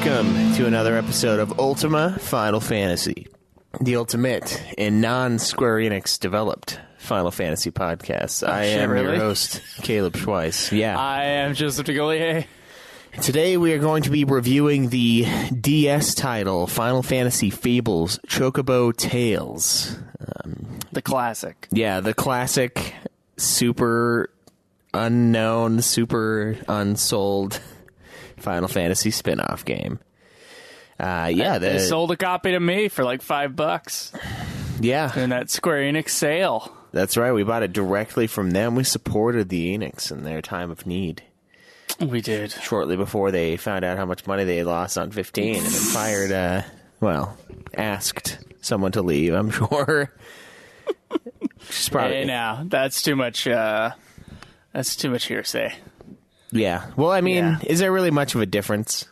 Welcome to another episode of Ultima Final Fantasy, the ultimate and non-Square Enix developed Final Fantasy podcast. I am your host, Kaleb Schweiss. Yeah. I am Joseph DeGollier. Today we are going to be reviewing the DS title, Final Fantasy Fables, Chocobo Tales. The classic. Yeah, the classic, super unknown, super unsold Final Fantasy spin-off game. They sold a copy to me for like $5. Yeah. In that Square Enix sale. That's right. We bought it directly from them. We supported the Enix in their time of need. We did. Shortly before they found out how much money they lost on 15 and then asked someone to leave, I'm sure. Hey, now, that's too much hearsay. Yeah. Well, I mean, Is there really much of a difference?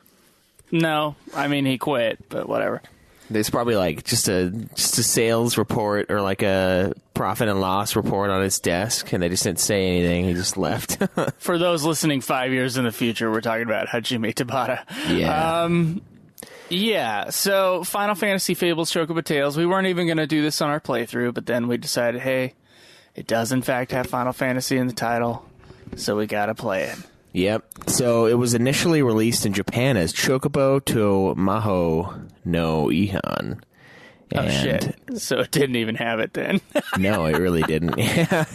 No. I mean, he quit, but whatever. There's probably like just a sales report or like a profit and loss report on his desk, and they just didn't say anything. He just left. For those listening 5 years in the future, we're talking about Hajime Tabata. Yeah. So Final Fantasy Fables Chocobo Tales, we weren't even going to do this on our playthrough, but then we decided, hey, it does in fact have Final Fantasy in the title, so we got to play it. Yep. So it was initially released in Japan as Chocobo to Maho no Ihan. Oh, shit. So it didn't even have it then. No, it really didn't. Yeah.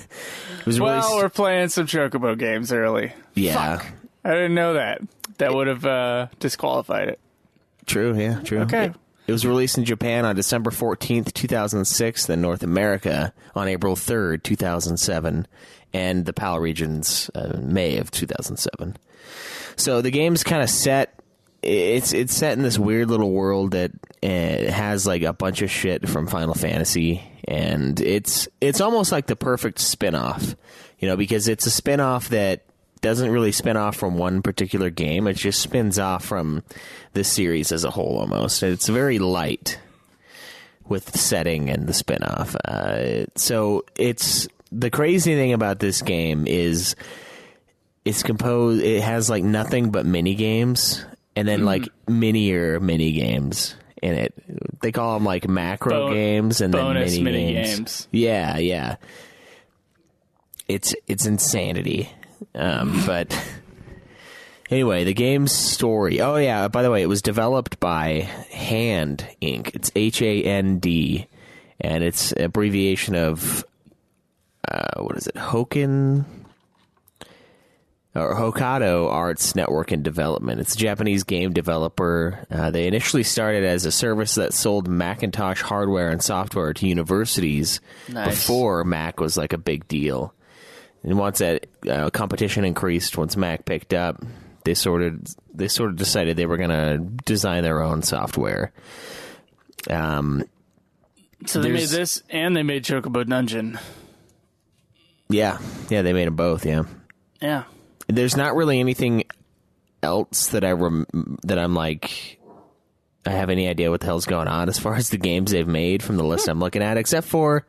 It was released... we're playing some Chocobo games early. Yeah. Fuck. I didn't know that. That would have disqualified it. True, yeah, true. Okay. It was released in Japan on December 14th, 2006, then North America on April 3rd, 2007, and the PAL regions May of 2007. So the game's kind of set. It's set in this weird little world that has like a bunch of shit from Final Fantasy, and it's almost like the perfect spin-off, because it's a spin-off that doesn't really spin off from one particular game. It just spins off from the series as a whole almost. It's very light with the setting and the spin-off. So it's the crazy thing about this game is it has like nothing but mini games and then like minier mini games in it. They call them like macro games and then mini games. Yeah. It's insanity. But anyway, the game's story. Oh yeah, by the way, it was developed by Hand Inc. It's HAND, and it's abbreviation of Hokkaido Arts Network and Development. It's a Japanese game developer. They initially started as a service that sold Macintosh hardware and software to universities before Mac was like a big deal. And once that competition increased, once Mac picked up, they sort of decided they were going to design their own software. So they made this, and they made Chocobo Dungeon. Yeah, they made them both. Yeah. There's not really anything else that I'm like, I have any idea what the hell's going on as far as the games they've made from the list I'm looking at, except for,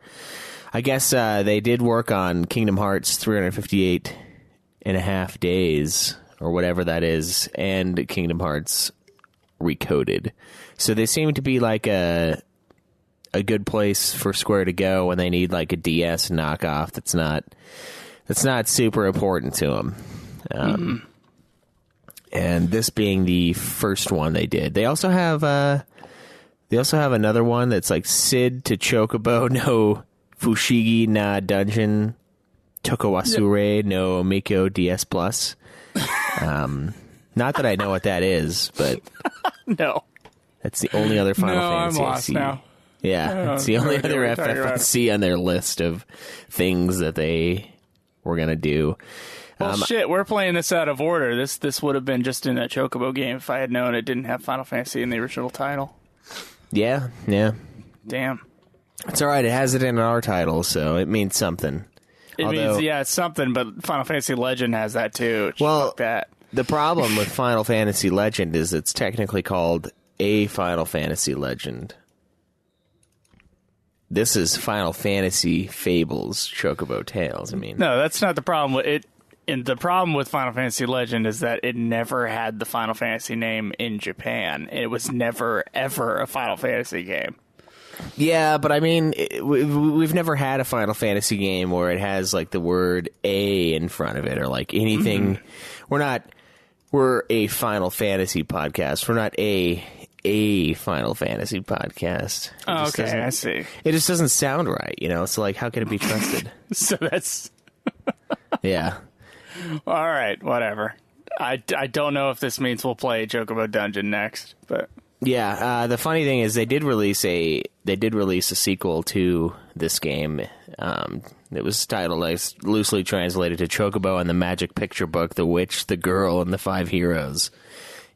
I guess they did work on Kingdom Hearts 358 and a half days, or whatever that is, and Kingdom Hearts Recoded. So they seem to be like a good place for Square to go when they need like a DS knockoff that's not super important to them. And this being the first one they did. They also have another one that's like Sid to Chocobo no Fushigi na Dungeon Tokawasure no Miko DS Plus. Not that I know what that is, but no, that's the only other Final Fantasy I'm lost I see. now. Yeah, it's the only other FFC on their list of things that they were gonna do. Well, shit, we're playing this out of order. This would have been just in a Chocobo game if I had known it didn't have Final Fantasy in the original title. Yeah. Damn. It's all right. It has it in our title, so it means something. It means, it's something, but Final Fantasy Legend has that too. Well, that. The problem with Final Fantasy Legend is it's technically called a Final Fantasy Legend. This is Final Fantasy Fables Chocobo Tales. I mean, no, that's not the problem. And the problem with Final Fantasy Legend is that it never had the Final Fantasy name in Japan. It was never, ever a Final Fantasy game. Yeah, but I mean, we've never had a Final Fantasy game where it has like the word A in front of it or like anything. We're a Final Fantasy podcast. We're not a Final Fantasy podcast. Oh, okay, I see. It just doesn't sound right, you know? So like, how can it be trusted? So that's... Yeah. All right, whatever. I don't know if this means we'll play Chocobo Dungeon next, but... Yeah, the funny thing is they did release a sequel to this game. It was titled, loosely translated, to Chocobo and the Magic Picture Book: The Witch, the Girl, and the Five Heroes,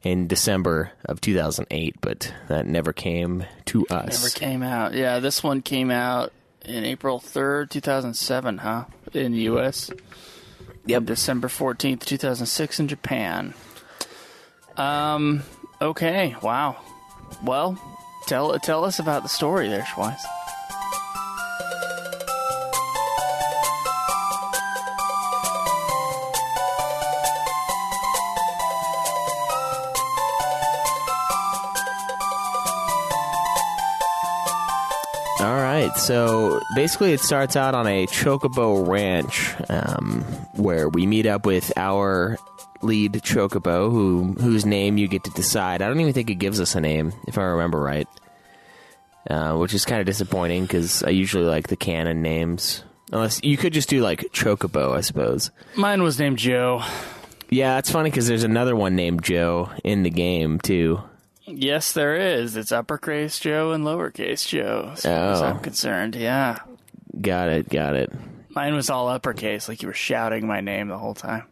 in December of 2008, but that never came to us. Never came out. Yeah, this one came out in April 3rd, 2007, huh? In the U.S. Yep. December 14th, 2006 in Japan. Okay, wow. Well, tell us about the story there, Schweiss. All right, so basically it starts out on a Chocobo ranch where we meet up with our lead Chocobo, whose name you get to decide. I don't even think it gives us a name, if I remember right, which is kind of disappointing because I usually like the canon names. Unless you could just do like Chocobo, I suppose. Mine was named Joe. Yeah, it's funny because there's another one named Joe in the game too. Yes, there is. It's uppercase Joe and lowercase Joe, as far as I'm concerned. Yeah. Got it. Mine was all uppercase, like you were shouting my name the whole time.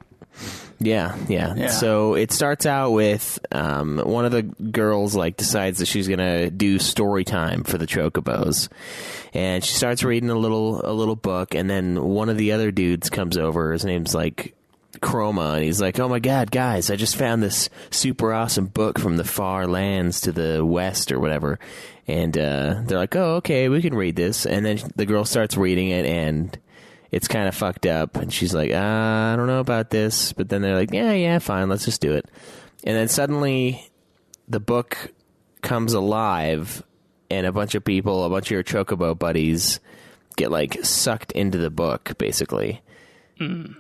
Yeah. So it starts out with one of the girls like decides that she's gonna do story time for the Chocobos, and she starts reading a little book, and then one of the other dudes comes over. His name's like Chroma, and he's like, "Oh my god, guys, I just found this super awesome book from the far lands to the west or whatever." And they're like, "Oh, okay, we can read this." And then the girl starts reading it, and it's kind of fucked up, and she's like, I don't know about this. But then they're like, yeah, fine, let's just do it. And then suddenly the book comes alive, and a bunch of people, a bunch of your Chocobo buddies get like sucked into the book, basically.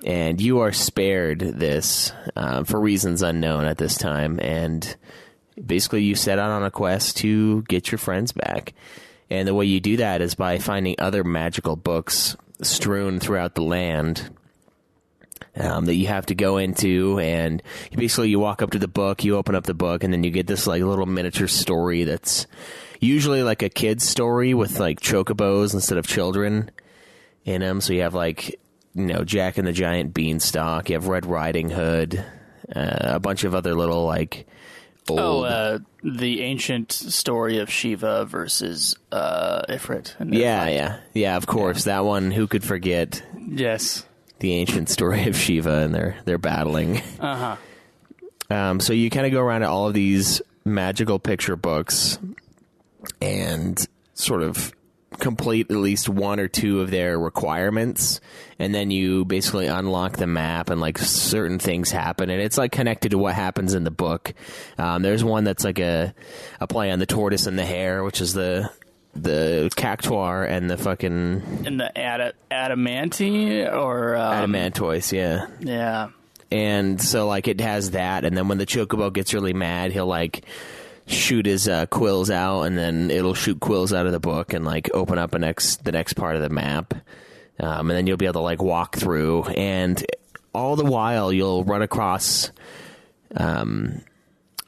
And you are spared this for reasons unknown at this time. And basically you set out on a quest to get your friends back. And the way you do that is by finding other magical books strewn throughout the land that you have to go into, and basically you walk up to the book, you open up the book, and then you get this like little miniature story that's usually like a kid's story with like chocobos instead of children in them. So you have like, you know, Jack and the Giant Beanstalk, you have Red Riding Hood, a bunch of other little like old... the ancient story of Shiva versus Ifrit. Yeah, of course. That one, who could forget? Yes. The ancient story of Shiva, and they're battling. So you kind of go around to all of these magical picture books and sort of complete at least one or two of their requirements, and then you basically unlock the map, and like certain things happen, and it's like connected to what happens in the book. There's one that's like a play on the tortoise and the hare, which is the cactuar and the fucking... And the adamante or... Adamantoise, yeah. Yeah. And so like it has that, and then when the Chocobo gets really mad, he'll like shoot his quills out, and then it'll shoot quills out of the book and like open up the next part of the map, and then you'll be able to like walk through, and all the while you'll run across I'm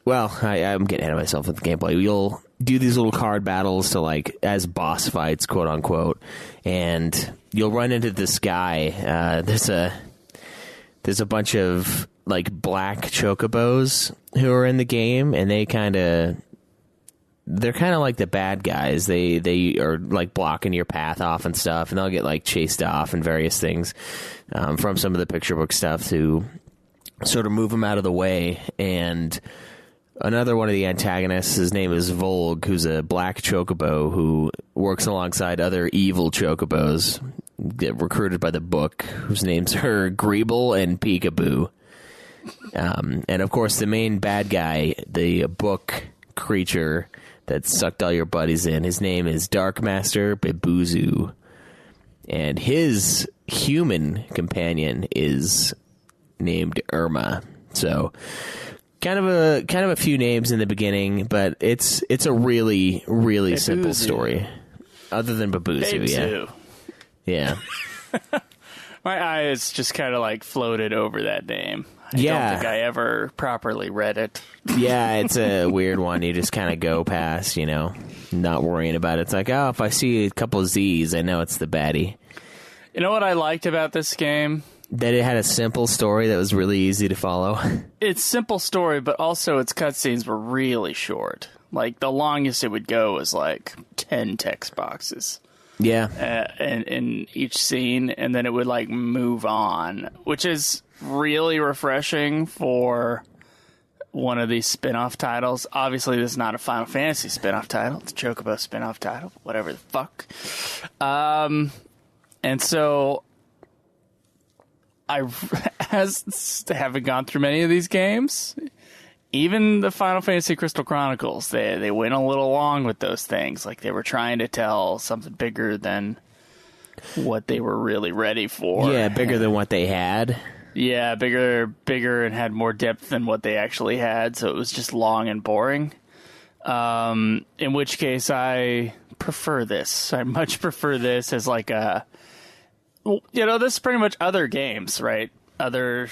getting ahead of myself with the gameplay. You'll do these little card battles to like as boss fights, quote unquote, and you'll run into this guy. There's a bunch of like black chocobos who are in the game, and they're kind of like the bad guys. They are like blocking your path off and stuff, and they'll get like chased off and various things from some of the picture book stuff to sort of move them out of the way. And another one of the antagonists, his name is Volg, who's a black chocobo who works alongside other evil chocobos. get recruited by the book, whose names are Greeble and Peekaboo. And of course, the main bad guy, the book creature that sucked all your buddies in, his name is Darkmaster Babuzu. And his human companion is named Irma. So kind of a few names in the beginning, but it's a really, really Babuzu. simple story. Other than Babuzu, yeah. My eyes just kind of like floated over that name. I Yeah. don't think I ever properly read it. Yeah, it's a weird one. You just kind of go past, not worrying about it. It's like, oh, if I see a couple of Z's, I know it's the baddie. You know what I liked about this game? That it had a simple story that was really easy to follow. It's simple story, but also its cutscenes were really short. Like, the longest it would go was like 10 text boxes. Yeah. In each scene, and then it would like move on, which is really refreshing for one of these spin-off titles. Obviously, this is not a Final Fantasy spin-off title. It's a Chocobo spin-off title, whatever the fuck. And so, having gone through many of these games, even the Final Fantasy Crystal Chronicles, they went a little long with those things. Like, they were trying to tell something bigger than what they were really ready for. Yeah, bigger than what they had. Yeah, bigger and had more depth than what they actually had, so it was just long and boring. In which case, I prefer this. I much prefer this as like this is pretty much other games, right? Other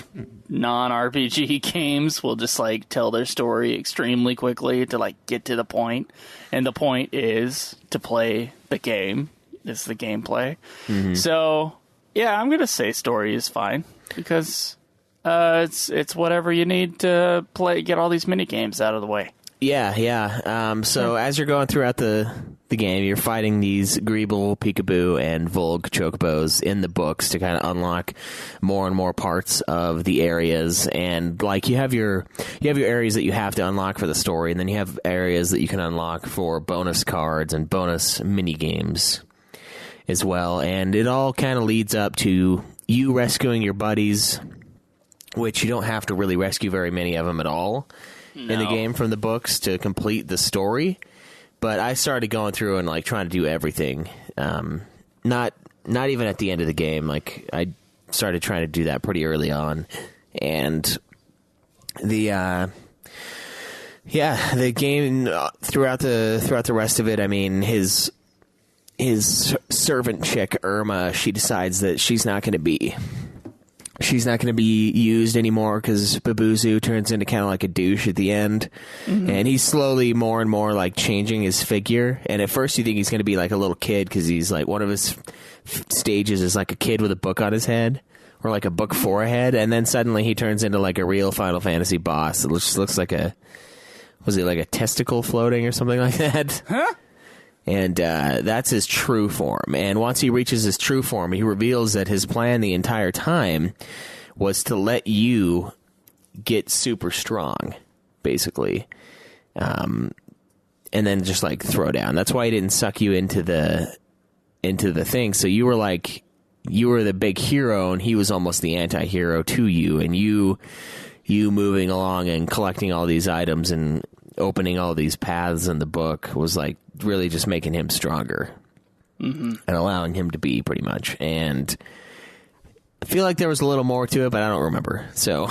non-RPG games will just like tell their story extremely quickly to like get to the point, and the point is to play the game. It's the gameplay. Mm-hmm. So yeah, I'm gonna say story is fine because it's whatever you need to play. Get all these mini games out of the way. Yeah. So as you're going throughout the game, you're fighting these Greeble, Peekaboo, and Volg Chocobos in the books to kind of unlock more and more parts of the areas. And like you have your areas that you have to unlock for the story, and then you have areas that you can unlock for bonus cards and bonus mini games as well. And it all kind of leads up to you rescuing your buddies, which you don't have to really rescue very many of them at all. No. In the game from the books to complete the story. But I started going through and like trying to do everything. Not even at the end of the game. Like I started trying to do that pretty early on. And the game throughout the rest of it, I mean, his servant chick Irma, she decides that she's not going to be used anymore because Babuzu turns into kind of like a douche at the end. Mm-hmm. And he's slowly more and more like changing his figure. And at first you think he's going to be like a little kid because he's like one of his stages is like a kid with a book on his head or like a book for a head. And then suddenly he turns into like a real Final Fantasy boss. It just looks like was it like a testicle floating or something like that? Huh? And that's his true form. And once he reaches his true form, he reveals that his plan the entire time was to let you get super strong, basically. And then just like throw down. That's why he didn't suck you into the thing. So you were the big hero and he was almost the anti-hero to you. And you moving along and collecting all these items and opening all these paths in the book was like really just making him stronger. Mm-hmm. And allowing him to be pretty much. And I feel like there was a little more to it, but I don't remember. So,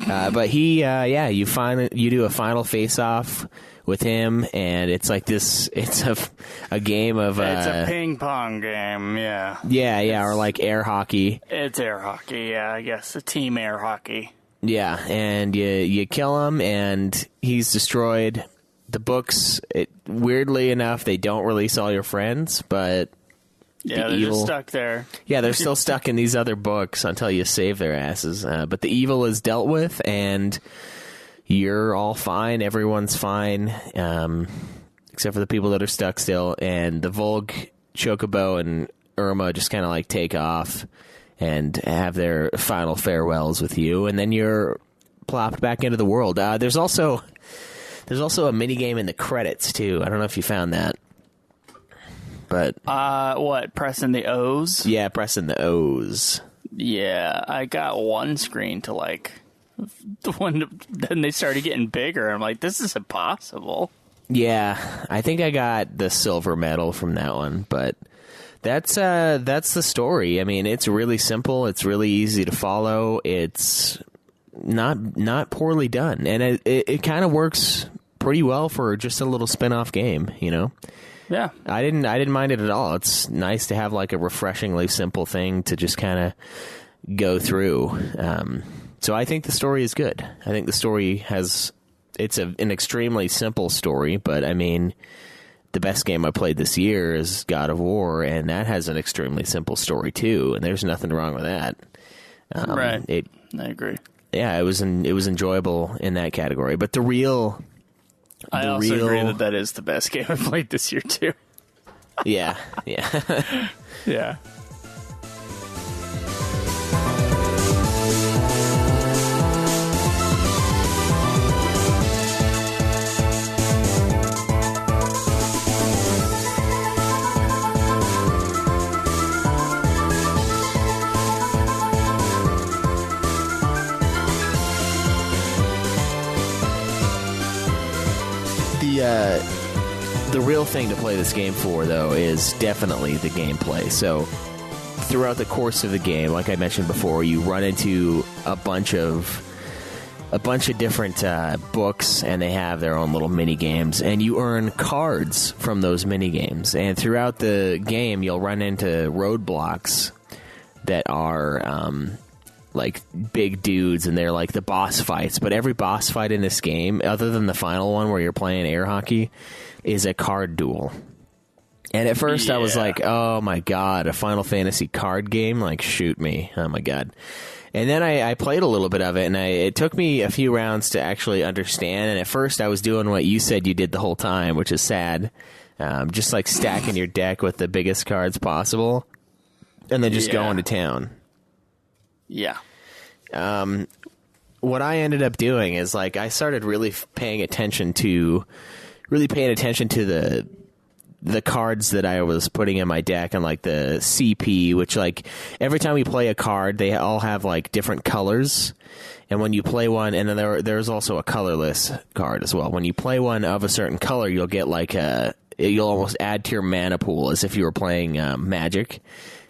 but you do a final face off with him, and it's like this. It's a game of. It's a ping pong game, yeah. Yeah, or like air hockey. It's air hockey, yeah. I guess a team air hockey. Yeah, and you kill him, and he's destroyed. The books, weirdly enough, they don't release all your friends, but yeah, they're just stuck there. Yeah, they're still stuck in these other books until you save their asses. But the evil is dealt with, and you're all fine. Everyone's fine, except for the people that are stuck still. And the Volg, Chocobo, and Irma just kind of like take off and have their final farewells with you, and then you're plopped back into the world. There's also a mini game in the credits too. I don't know if you found that, but what, pressing the O's? yeah, pressing the O's. Yeah, I got one screen to like the one. Then they started getting bigger. I'm like, this is impossible. Yeah, I think I got the silver medal from that one, but that's the story. I mean, it's really simple. It's really easy to follow. It's not poorly done, and it kind of works pretty well for just a little spin-off game, you know. Yeah, I didn't mind it at all. It's nice to have like a refreshingly simple thing to just kind of go through. So I think the story is good. I think the story it's an extremely simple story, but I mean, the best game I played this year is God of War, and that has an extremely simple story too, and there's nothing wrong with that. Right. I agree. Yeah, it was enjoyable in that category, but I also agree that is the best game I played this year, too. Yeah. Yeah. The real thing to play this game for, though, is definitely the gameplay. So throughout the course of the game, like I mentioned before, you run into a bunch of different books, and they have their own little mini games, and you earn cards from those mini games. And throughout the game, you'll run into roadblocks that are like big dudes, and they're like the boss fights. But every boss fight in this game, other than the final one where you're playing air hockey, is a card duel. And at first I was like, oh my god, a Final Fantasy card game? Like, shoot me. Oh my god. And then I played a little bit of it, and it took me a few rounds to actually understand. And at first I was doing what you said you did the whole time, which is sad. Just like stacking your deck with the biggest cards possible, and then just going to town. Yeah. What I ended up doing is like I started really paying attention to the cards that I was putting in my deck, and like the CP, which like every time we play a card, they all have like different colors. And when you play one, and then there's also a colorless card as well. When you play one of a certain color, you'll get like you'll almost add to your mana pool as if you were playing Magic.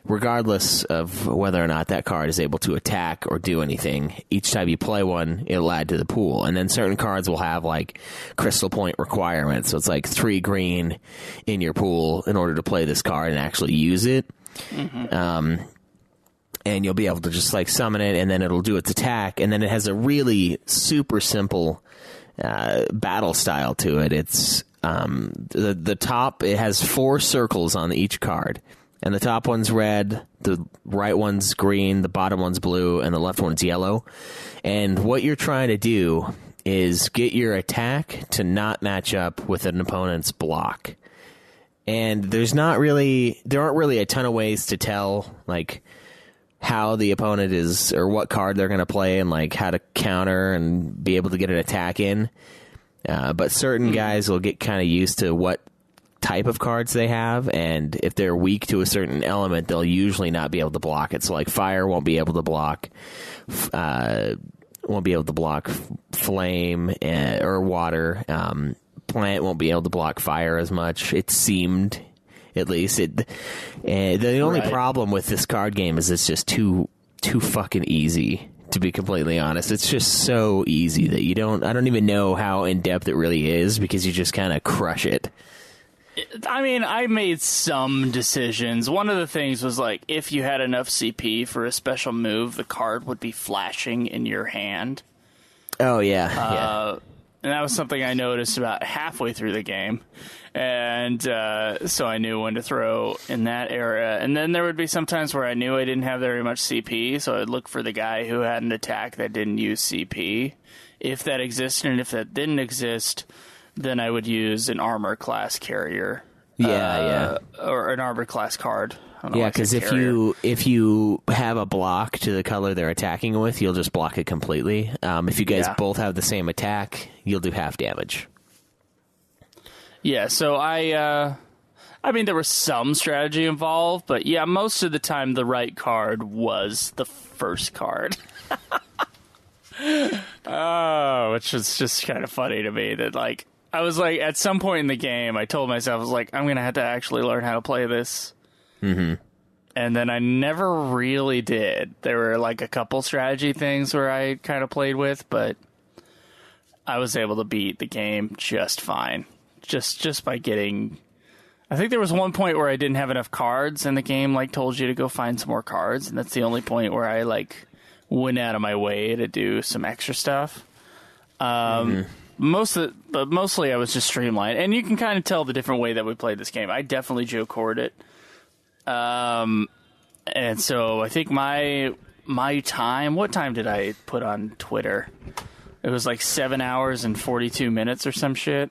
Regardless of whether or not that card is able to attack or do anything, each time you play one, it'll add to the pool. And then certain cards will have like crystal point requirements. So it's like 3 green in your pool in order to play this card and actually use it. Mm-hmm. And you'll be able to just like summon it, and then it'll do its attack. And then it has a really super simple battle style to it. It's the top, it has 4 circles on each card. And the top one's red, the right one's green, the bottom one's blue, and the left one's yellow. And what you're trying to do is get your attack to not match up with an opponent's block. And there aren't really a ton of ways to tell like how the opponent is, or what card they're going to play, and like how to counter and be able to get an attack in. But certain guys will get kind of used to what type of cards they have, and if they're weak to a certain element, they'll usually not be able to block it. So like fire won't be able to block flame or water. Plant won't be able to block fire as much, it seemed, at least. The only problem with this card game is it's just too fucking easy, to be completely honest. It's just so easy that I don't even know how in depth it really is, because you just kind of crush it. I mean, I made some decisions. One of the things was, like, if you had enough CP for a special move, the card would be flashing in your hand. Oh, yeah. And that was something I noticed about halfway through the game. And so I knew when to throw in that area. And then there would be some times where I knew I didn't have very much CP, so I'd look for the guy who had an attack that didn't use CP, if that existed. And if that didn't exist, then I would use an armor class carrier. Or an armor class card. Yeah, because if you have a block to the color they're attacking with, you'll just block it completely. If you guys both have the same attack, you'll do half damage. Yeah, so I I mean, there was some strategy involved, but yeah, most of the time the right card was the first card. Oh, which was just kind of funny to me that, like, I was like, at some point in the game, I told myself, I was like, I'm going to have to actually learn how to play this. Mm-hmm. And then I never really did. There were, like, a couple strategy things where I kind of played with, but I was able to beat the game just fine. Just by getting... I think there was one point where I didn't have enough cards, and the game, like, told you to go find some more cards, and that's the only point where I, like, went out of my way to do some extra stuff. Mostly I was just streamlined, and you can kind of tell the different way that we played this game. I definitely Joe-cored it. And so I think my time, what time did I put on Twitter? It was like 7 hours and 42 minutes or some shit.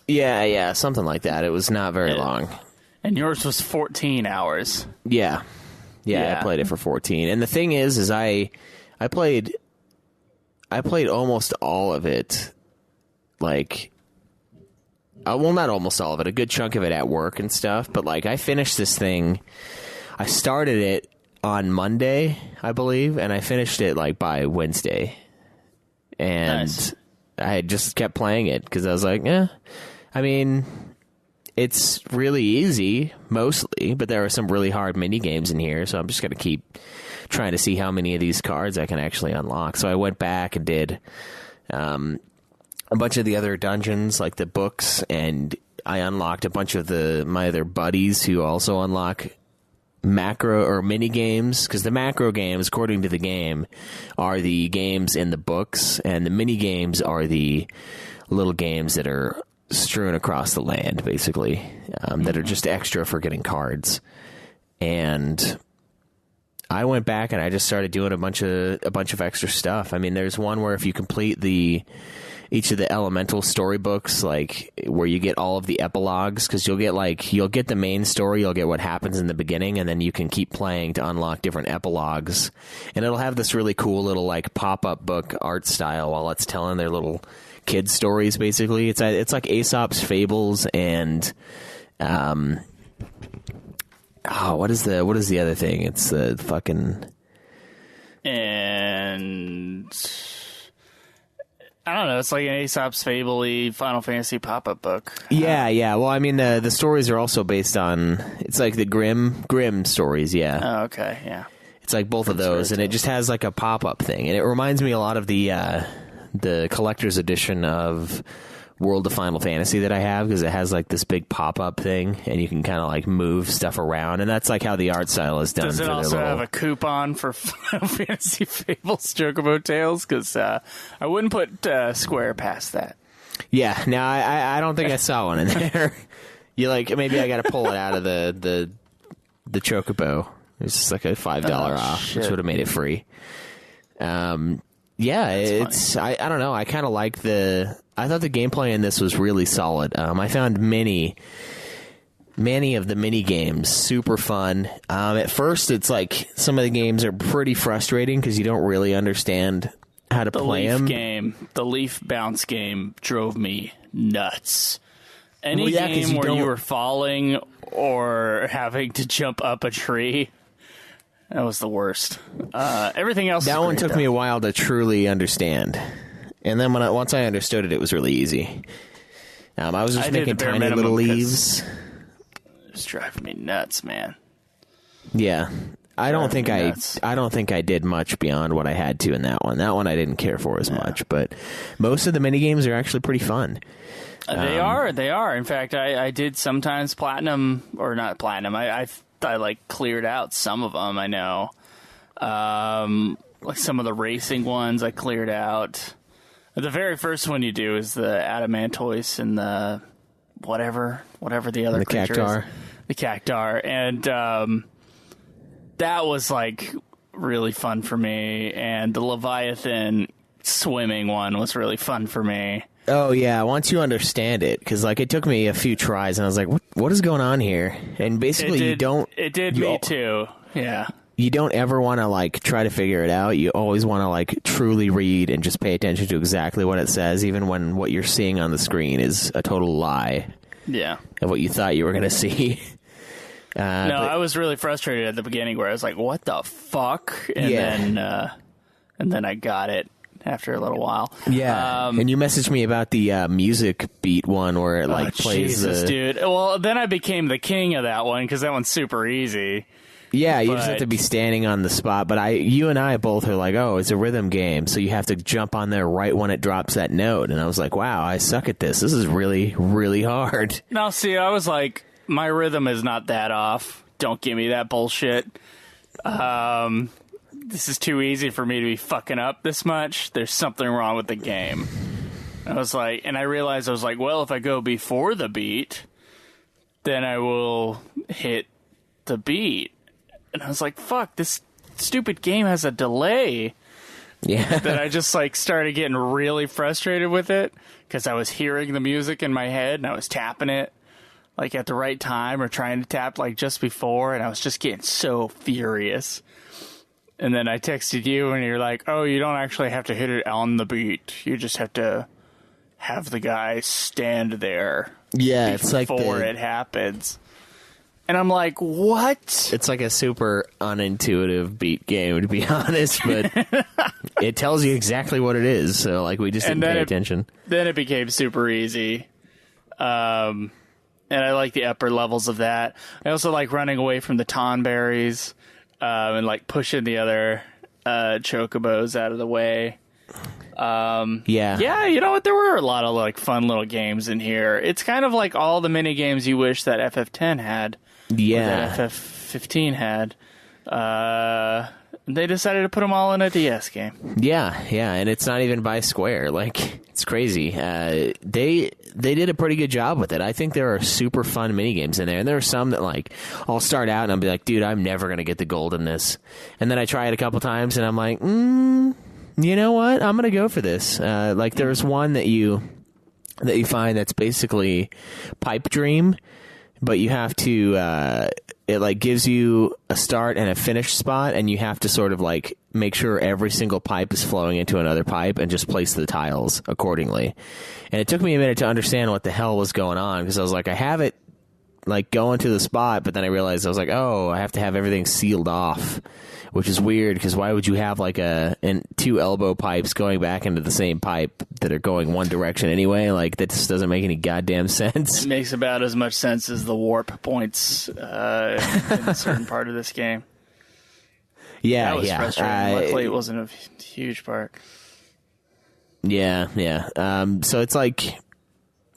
Yeah, something like that. It was not very long. And yours was 14 hours. Yeah, I played it for 14. And the thing is I played almost all of it, like, well, not almost all of it, a good chunk of it at work and stuff, but, like, I finished this thing, I started it on Monday, I believe, and I finished it, like, by Wednesday. And nice. I just kept playing it, because I was like, I mean, it's really easy, mostly, but there are some really hard mini games in here, so I'm just going to keep trying to see how many of these cards I can actually unlock. So I went back and did a bunch of the other dungeons, like the books, and I unlocked a bunch of my other buddies who also unlock macro or mini games, because the macro games, according to the game, are the games in the books, and the mini games are the little games that are strewn across the land, basically, that are just extra for getting cards. And I went back and I just started doing a bunch of extra stuff. I mean, there's one where if you complete each of the elemental storybooks, like where you get all of the epilogues, because you'll get the main story, you'll get what happens in the beginning, and then you can keep playing to unlock different epilogues, and it'll have this really cool little, like, pop-up book art style while it's telling their little kid stories. Basically, it's like Aesop's Fables and what is the other thing? It's the fucking... And... I don't know. It's like an Aesop's Fable-y Final Fantasy pop-up book. Yeah. Well, I mean, the stories are also based on... It's like the Grimm stories, yeah. Oh, okay, yeah. It's like both of those, and it just has like a pop-up thing. And it reminds me a lot of the collector's edition of World of Final Fantasy that I have, because it has like this big pop-up thing, and you can kind of like move stuff around, and that's like how the art style is done. Does it also have a coupon for Final Fantasy Fables Chocobo Tales? Because I wouldn't put Square past that. Yeah, no, I don't think I saw one in there. You like, maybe I got to pull it out of the Chocobo. It's just like a $5 off, shit. which would have made it free. Yeah, it's I don't know. I kind of like I thought the gameplay in this was really solid. I found many of the mini games super fun. At first, it's like some of the games are pretty frustrating because you don't really understand how to play them. The Leaf Bounce game drove me nuts. Any game where you were falling or having to jump up a tree, that was the worst. Everything else. That one took me a while to truly understand. And then once I understood it, it was really easy. I was just making tiny little leaves. It was driving me nuts, man. Yeah, I don't think I did much beyond what I had to in that one. That one I didn't care for as much, but most of the mini games are actually pretty fun. They are. In fact, I did sometimes platinum, or not platinum. I like cleared out some of them. I know, like some of the racing ones I cleared out. The very first one you do is the Adamantoise and the whatever the other creature Cactuar. is. The Cactuar. And that was like really fun for me. And the Leviathan swimming one was really fun for me. Oh, yeah, once you understand it, because like it took me a few tries, and I was like, what is going on here? And basically It did me too, yeah. You don't ever want to like try to figure it out. You always want to like truly read and just pay attention to exactly what it says, even when what you're seeing on the screen is a total lie. Yeah. of what you thought you were going to see. I was really frustrated at the beginning where I was like, what the fuck? And then I got it after a little while. Yeah. And you messaged me about the music beat one where it plays Jesus, dude. Well, then I became the king of that one because that one's super easy. Yeah, you just have to be standing on the spot. But you and I both are like, oh, it's a rhythm game, so you have to jump on there right when it drops that note. And I was like, wow, I suck at this. This is really, really hard. Now, see, I was like, my rhythm is not that off. Don't give me that bullshit. This is too easy for me to be fucking up this much. There's something wrong with the game. I realized I was like, well, if I go before the beat, then I will hit the beat. And I was like, fuck, this stupid game has a delay. Yeah. That I just started getting really frustrated with it because I was hearing the music in my head and I was tapping it at the right time or trying to tap just before, and I was just getting so furious. And then I texted you and you're like, oh, you don't actually have to hit it on the beat. You just have to have the guy stand there. Yeah, it's before it happens. And I'm like, what? It's like a super unintuitive beat game, to be honest, but it tells you exactly what it is. So, we just didn't pay attention. Then it became super easy. And I like the upper levels of that. I also like running away from the tonberries and, pushing the other chocobos out of the way. Yeah, you know what? There were a lot of, fun little games in here. It's kind of like all the mini games you wish that FF10 had. Yeah. That FF15 had. They decided to put them all in a DS game. Yeah, and it's not even by Square. It's crazy. They did a pretty good job with it. I think there are super fun mini games in there, and there are some that I'll start out and I'll be like, dude, I'm never gonna get the gold in this, and then I try it a couple times and I'm like, you know what? I'm gonna go for this. There's one that you find that's basically Pipe Dream, but you have to. It gives you a start and a finish spot, and you have to sort of make sure every single pipe is flowing into another pipe and just place the tiles accordingly. And it took me a minute to understand what the hell was going on, because I was like, I have it going to the spot, but then I realized I was like, oh, I have to have everything sealed off, which is weird, because why would you have two elbow pipes going back into the same pipe that are going one direction anyway? That just doesn't make any goddamn sense. It makes about as much sense as the warp points in a certain part of this game. Yeah, that was frustrating. Luckily, it wasn't a huge part. Yeah. So it's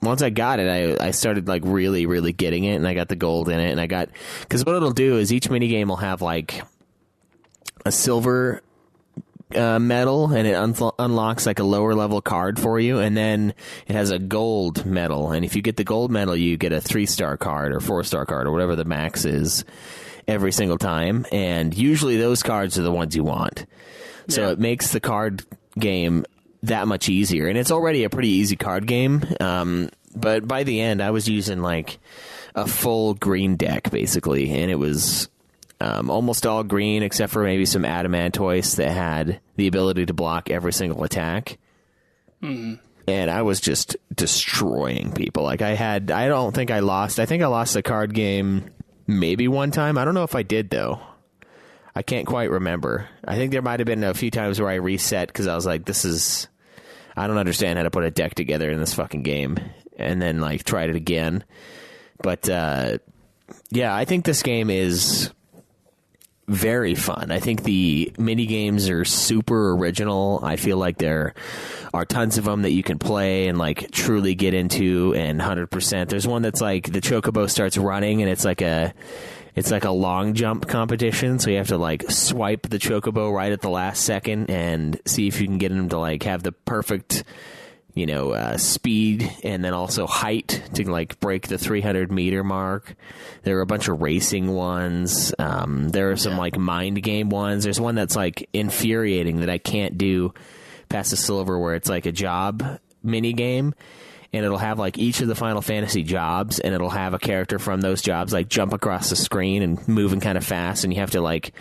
once I got it, I started really, really getting it, and I got the gold in it, and because what it'll do is each minigame will have a silver medal, and it unlocks a lower level card for you, and then it has a gold medal, and if you get the gold medal, you get a 3-star card or 4-star card or whatever the max is every single time, and usually those cards are the ones you want. So it makes the card game that much easier, and it's already a pretty easy card game, but by the end I was using a full green deck basically, and it was almost all green except for maybe some adamantoise that had the ability to block every single attack. And I was just destroying people. I don't think I lost. I think I lost the card game maybe one time. I don't know if I did though. I can't quite remember. I think there might have been a few times where I reset because I was like, I don't understand how to put a deck together in this fucking game, and then tried it again. But yeah, I think this game is very fun. I think the mini games are super original. I feel like there are tons of them that you can play and truly get into and 100%. There's one that's the Chocobo starts running, and it's like a long jump competition, so you have to swipe the Chocobo right at the last second and see if you can get him to have the perfect speed and then also height to break the 300-meter mark. There are a bunch of racing ones. There are some mind game ones. There's one that's infuriating that I can't do past the silver, where it's a job mini game, and it'll have each of the Final Fantasy jobs, and it'll have a character from those jobs jump across the screen and moving kind of fast, and you have to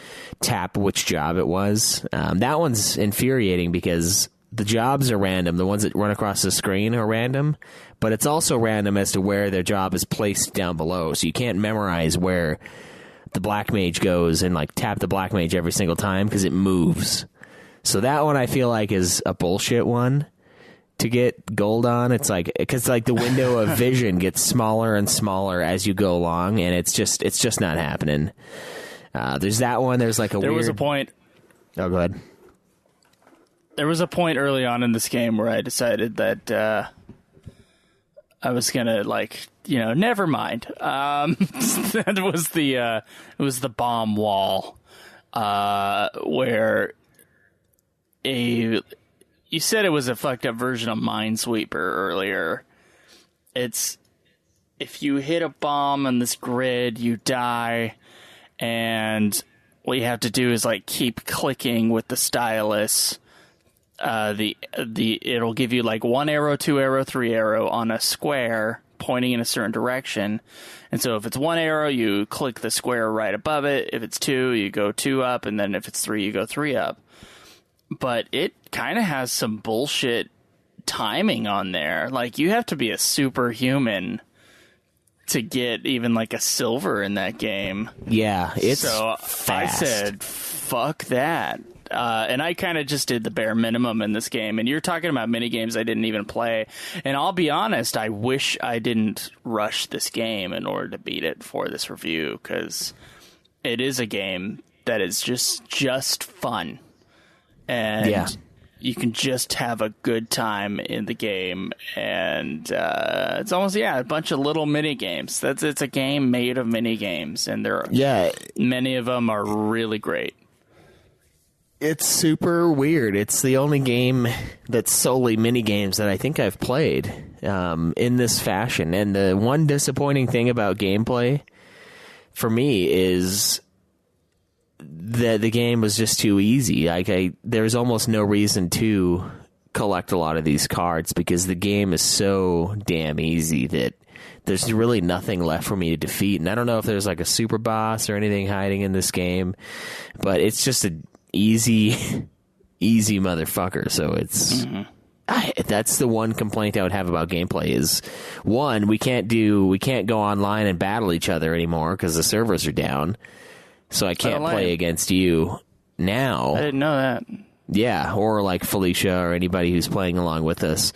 tap which job it was. That one's infuriating because the jobs are random. The ones that run across the screen are random, but it's also random as to where their job is placed down below. So you can't memorize where the black mage goes and like tap the black mage every single time because it moves. So that one I feel like is a bullshit one to get gold on. It's like, because like the window of vision gets smaller and smaller as you go along, and it's just not happening. There's that one. There's like there was a point. Oh, go ahead. There was a point early on in this game where I decided that I was gonna never mind. That was it was the bomb wall, where you said it was a fucked up version of Minesweeper earlier. It's if you hit a bomb on this grid, you die, and what you have to do is like keep clicking with the stylus. It'll give you like 1 arrow, 2 arrow, 3 arrow on a square pointing in a certain direction. And so if it's 1 arrow, you click the square right above it. If it's 2, you go 2 up, and then if it's 3, you go 3 up. But it kind of has some bullshit timing on there. Like, you have to be a superhuman to get even like a silver in that game. Yeah, it's so fast. I said, fuck that. And I kind of just did the bare minimum in this game. And you're talking about mini games I didn't even play. And I'll be honest, I wish I didn't rush this game in order to beat it for this review, because it is a game that is just fun. And you can just have a good time in the game. And it's almost, a bunch of little mini games. It's a game made of mini games. And many of them are really great. It's super weird. It's the only game that's solely mini games that I think I've played in this fashion. And the one disappointing thing about gameplay for me is that the game was just too easy. Like there's almost no reason to collect a lot of these cards because the game is so damn easy that there's really nothing left for me to defeat. And I don't know if there's like a super boss or anything hiding in this game, but it's just a easy motherfucker. So it's that's the one complaint I would have about gameplay is, one, we can't go online and battle each other anymore because the servers are down, so I can't play against you now. I didn't know that. Yeah, or like Felicia or anybody who's playing along with us.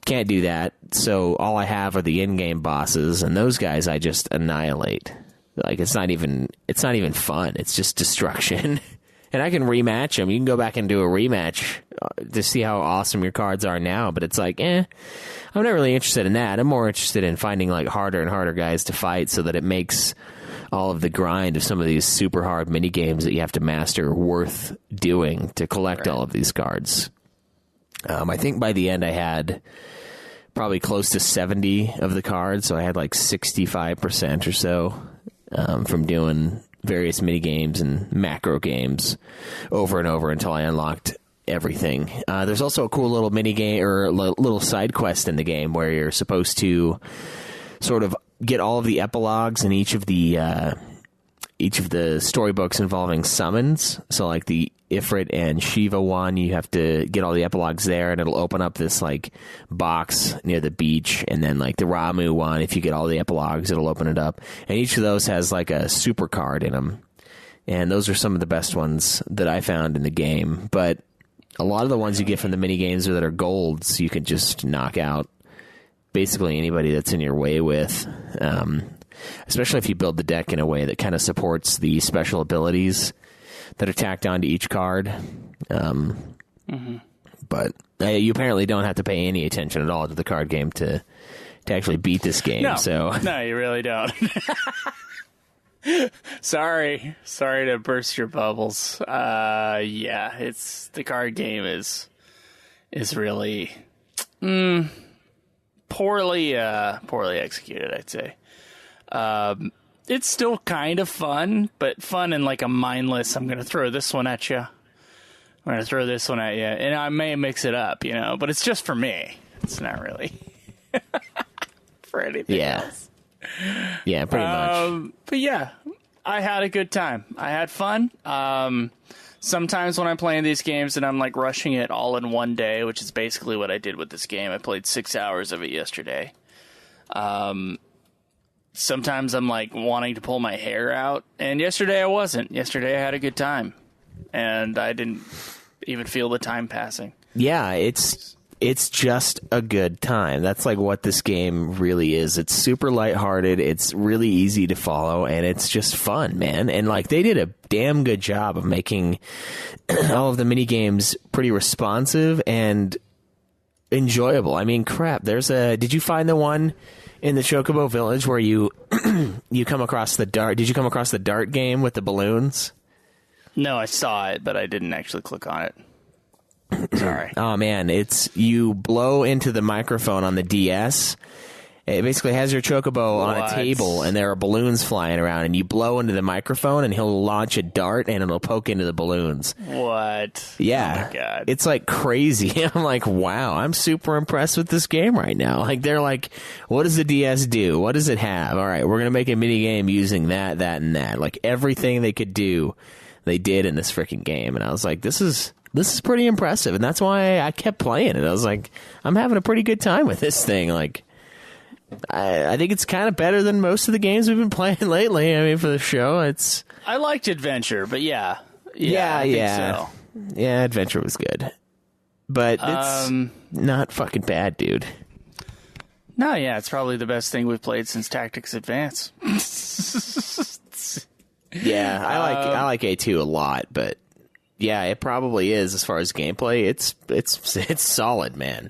Can't do that, so all I have are the in-game bosses, and those guys I just annihilate. Like it's not even fun. It's just destruction. And I can rematch them. You can go back and do a rematch to see how awesome your cards are now. But it's like, I'm not really interested in that. I'm more interested in finding like harder and harder guys to fight so that it makes all of the grind of some of these super hard mini games that you have to master worth doing to collect all of these cards. I think by the end I had probably close to 70 of the cards. So I had like 65% or so from doing various mini games and macro games over and over until I unlocked everything. There's also a cool little mini game or little side quest in the game where you're supposed to sort of get all of the epilogues in each of the storybooks involving summons. So like the Ifrit and Shiva one, you have to get all the epilogues there, and it'll open up this like box near the beach. And then like the Ramu one, if you get all the epilogues, it'll open it up. And each of those has like a super card in them. And those are some of the best ones that I found in the game. But a lot of the ones you get from the mini games that are golds, you can just knock out basically anybody that's in your way with. Especially if you build the deck in a way that kind of supports the special abilities that are tacked onto each card. But you apparently don't have to pay any attention at all to the card game to actually beat this game. No, so no, you really don't. Sorry to burst your bubbles. It's the card game is really poorly executed, I'd say. It's still kind of fun, but fun in like a mindless, I'm going to throw this one at you. I'm going to throw this one at you. And I may mix it up, but it's just for me. It's not really for anything else. Yeah, pretty much. But yeah, I had a good time. I had fun. sometimes when I'm playing these games and I'm like rushing it all in one day, which is basically what I did with this game. I played 6 hours of it yesterday. Sometimes I'm like wanting to pull my hair out, and yesterday I wasn't. Yesterday I had a good time, and I didn't even feel the time passing. Yeah, it's just a good time. That's like what this game really is. It's super lighthearted. It's really easy to follow, and it's just fun, man. And like they did a damn good job of making all of the mini games pretty responsive and enjoyable. I mean, crap. Did you find the one in the Chocobo Village where you you come across the dart? Did you come across the dart game with the balloons? No, I saw it, but I didn't actually click on it. Sorry. Oh man, you blow into the microphone on the DS. It basically has your Chocobo on a table, and there are balloons flying around, and you blow into the microphone, and he'll launch a dart, and it'll poke into the balloons. What? Yeah. Oh my God. It's like crazy. I'm like, wow, I'm super impressed with this game right now. Like, they're like, what does the DS do? What does it have? All right, we're going to make a mini game using that, and that. Like, everything they could do, they did in this freaking game. And I was like, this is pretty impressive. And that's why I kept playing it. I was like, I'm having a pretty good time with this thing. Like, I think it's kind of better than most of the games we've been playing lately. I mean, for the show, I liked Adventure, but yeah. Yeah, I think so. Yeah, Adventure was good. But it's not fucking bad, dude. No, yeah, it's probably the best thing we've played since Tactics Advance. Yeah, I like A2 a lot, but yeah, it probably is as far as gameplay. It's solid, man.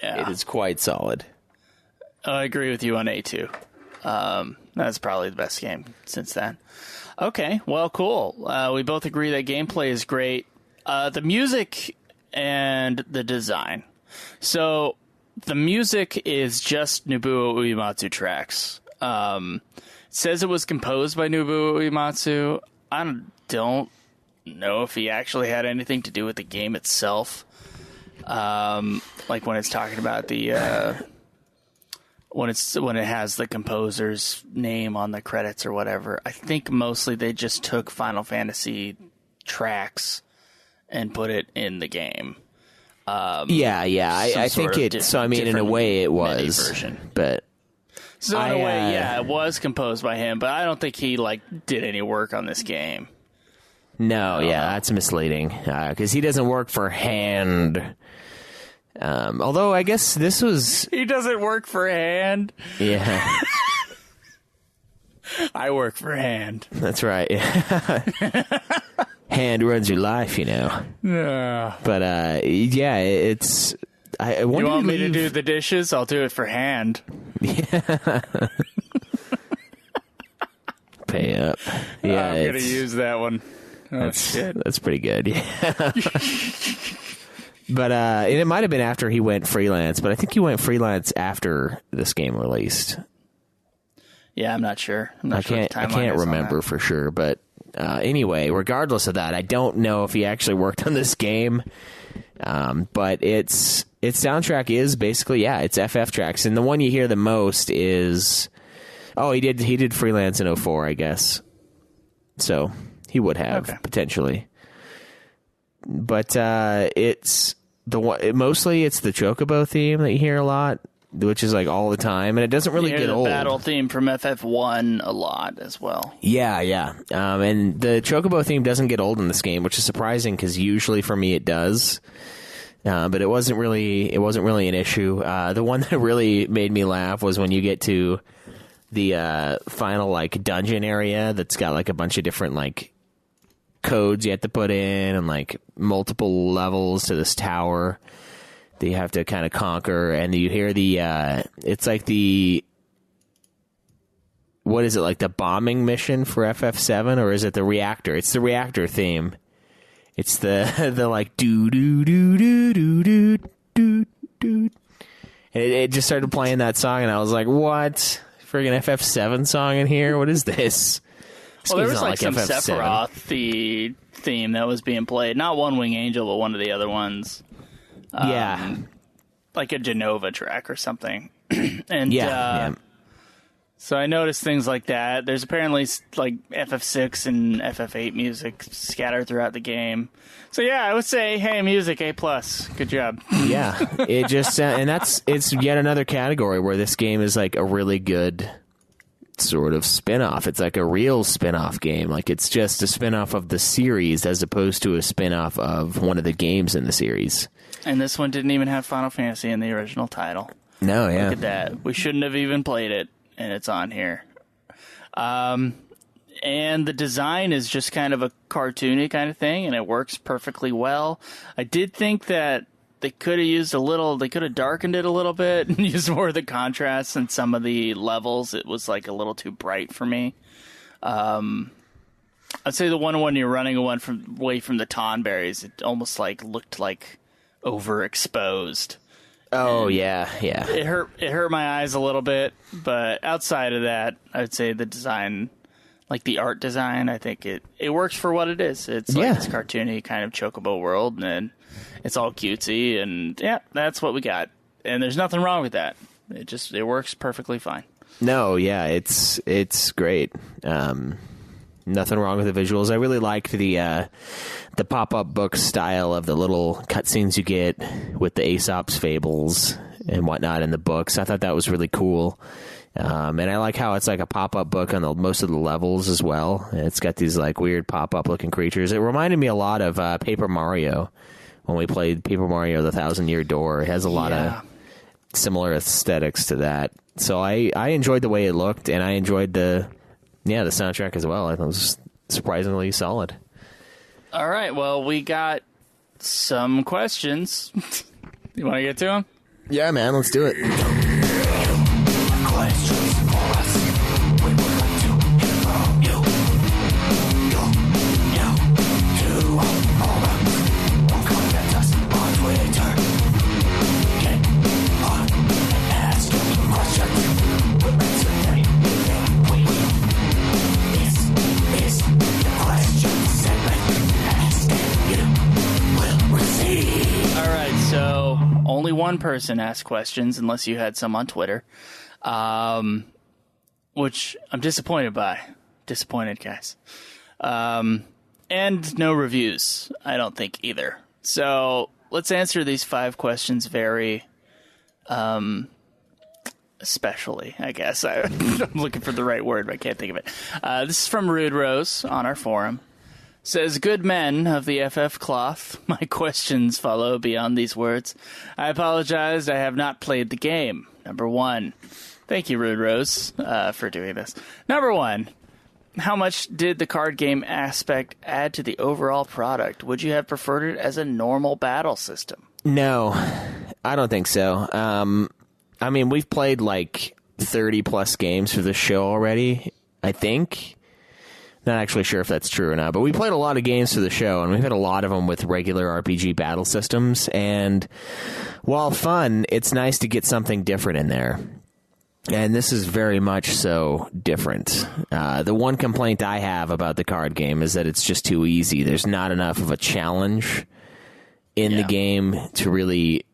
Yeah. It is quite solid. I agree with you on A2. That's probably the best game since then. Okay, well, cool. We both agree that gameplay is great. The music and the design. So the music is just Nobuo Uematsu tracks. It says it was composed by Nobuo Uematsu. I don't know if he actually had anything to do with the game itself. Like when it's talking about the when it has the composer's name on the credits or whatever. I think mostly they just took Final Fantasy tracks and put it in the game. I think it. So I mean, in a way, it was. But so in a way, yeah, it was composed by him. But I don't think he did any work on this game. No, that's misleading because he doesn't work for Hand. Although I guess this was... He doesn't work for Hand? Yeah. I work for Hand. That's right. Hand runs your life, you know. Yeah. But, yeah, it's... You want me to do the dishes? I'll do it for Hand. Yeah. Pay up. Yeah, I'm going to use that one. Oh, shit. That's pretty good, yeah. But it might have been after he went freelance, but I think he went freelance after this game released. Yeah, I'm not sure. I can't remember for sure, but anyway, regardless of that, I don't know if he actually worked on this game. But its soundtrack is basically it's FF tracks, and the one you hear the most is he did freelance in 04, I guess. So he would have potentially. But it's the one. Mostly, it's the Chocobo theme that you hear a lot, which is like all the time, and it doesn't really get old. The battle theme from FF1 a lot as well. Yeah. And the Chocobo theme doesn't get old in this game, which is surprising because usually for me it does. But it wasn't really an issue. The one that really made me laugh was when you get to the final dungeon area that's got a bunch of different codes you have to put in and multiple levels to this tower that you have to kind of conquer, and you hear it's like the what is it, the bombing mission for FF7, or is it the reactor? It's the reactor theme. It's the do do do do do do do do, and it just started playing that song, and I was like, what? Friggin' FF7 song in here? What is this? Well, there was some Sephiroth theme that was being played. Not One Wing Angel, but one of the other ones. Like a Genova track or something. And So I noticed things like that. There's apparently like FF6 and FF8 music scattered throughout the game. So yeah, I would say, hey, music A+. Good job. Yeah, it just and it's yet another category where this game is like a really good sort of spin-off. It's like a real spin-off game. Like it's just a spin-off of the series as opposed to a spin-off of one of the games in the series. And this one didn't even have Final Fantasy in the original title. No, yeah. Look at that. We shouldn't have even played it, and it's on here. And the design is just kind of a cartoony kind of thing, and it works perfectly well. I did think that they could have darkened it a little bit and used more of the contrast in some of the levels. It was like a little too bright for me. I'd say the one when you're running away from the Tonberries, it almost like looked like overexposed. Oh, yeah. It hurt my eyes a little bit, but outside of that, I'd say the design, like the art design, I think it works for what it is. It's like this cartoony kind of Chocobo world, and it's all cutesy, and yeah, that's what we got. And there's nothing wrong with that. It works perfectly fine. No, yeah, it's great. Nothing wrong with the visuals. I really liked the pop-up book style of the little cutscenes you get with the Aesop's fables and whatnot in the books. I thought that was really cool. And I like how it's like a pop-up book on most of the levels as well. It's got these like weird pop-up looking creatures. It reminded me a lot of Paper Mario when we played Paper Mario: The Thousand Year Door. It has a lot of similar aesthetics to that. So I enjoyed the way it looked, and I enjoyed the soundtrack as well. I thought it was surprisingly solid. All right, well, we got some questions. You want to get to them? Yeah, man, let's do it. Questions for us. We would like to hear from you. To our forums. Contact us on Twitter. Get on and ask your questions. We'll answer anything we will. This is the question segment. Ask and you will receive. All right, so only one person asked questions, unless you had some on Twitter. Which I'm disappointed by. Disappointed, guys. And no reviews, I don't think, either. So let's answer these 5 questions very, especially, I guess. I'm looking for the right word, but I can't think of it. This is from Rude Rose on our forum. Says, good men of the FF cloth, my questions follow beyond these words. I apologize, I have not played the game. Number 1. Thank you, Rude Rose, for doing this. Number 1, how much did the card game aspect add to the overall product? Would you have preferred it as a normal battle system? No, I don't think so. I mean, we've played like 30-plus games for this show already, I think. Not actually sure if that's true or not, but we played a lot of games for the show, and we've had a lot of them with regular RPG battle systems, and while fun, it's nice to get something different in there. And this is very much so different. The one complaint I have about the card game is that it's just too easy. There's not enough of a challenge in the game to really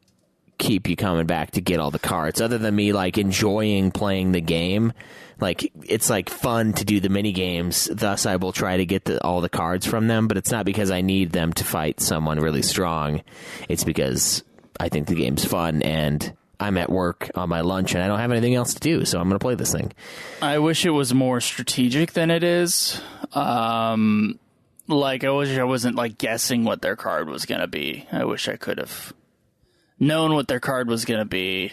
keep you coming back to get all the cards. Other than me like enjoying playing the game, like it's like fun to do the mini games. Thus, I will try to get all the cards from them. But it's not because I need them to fight someone really strong. It's because I think the game's fun and I'm at work on my lunch and I don't have anything else to do, so I'm going to play this thing. I wish it was more strategic than it is. Like, I wish I wasn't, like, guessing what their card was going to be. I wish I could have known what their card was going to be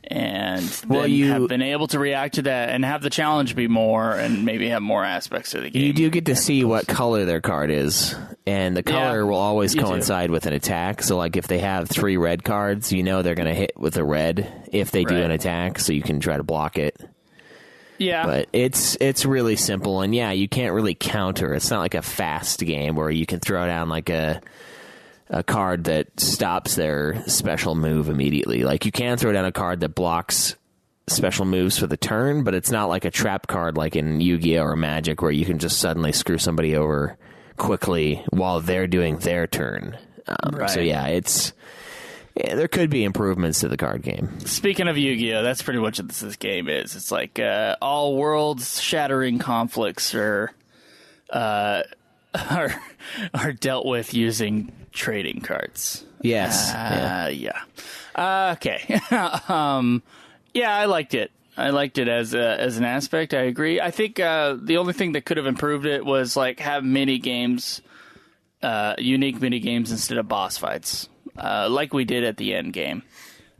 and then have been able to react to that and have the challenge be more and maybe have more aspects of the game. You do get to see what color their card is, and the color will always coincide with an attack. So, like, if they have 3 red cards, you know they're going to hit with a red if they do an attack, so you can try to block it. Yeah. But it's really simple, and yeah, you can't really counter. It's not like a fast game where you can throw down like a card that stops their special move immediately. Like, you can throw down a card that blocks special moves for the turn, but it's not like a trap card like in Yu-Gi-Oh! Or Magic where you can just suddenly screw somebody over quickly while they're doing their turn. So yeah, it's Yeah, there could be improvements to the card game. Speaking of Yu-Gi-Oh, that's pretty much what this game is. It's like all world-shattering conflicts are dealt with using trading cards. Yes. Yeah. Okay. Yeah, I liked it. I liked it as an aspect. I agree. I think the only thing that could have improved it was like have mini games, unique mini games instead of boss fights, like we did at the end game.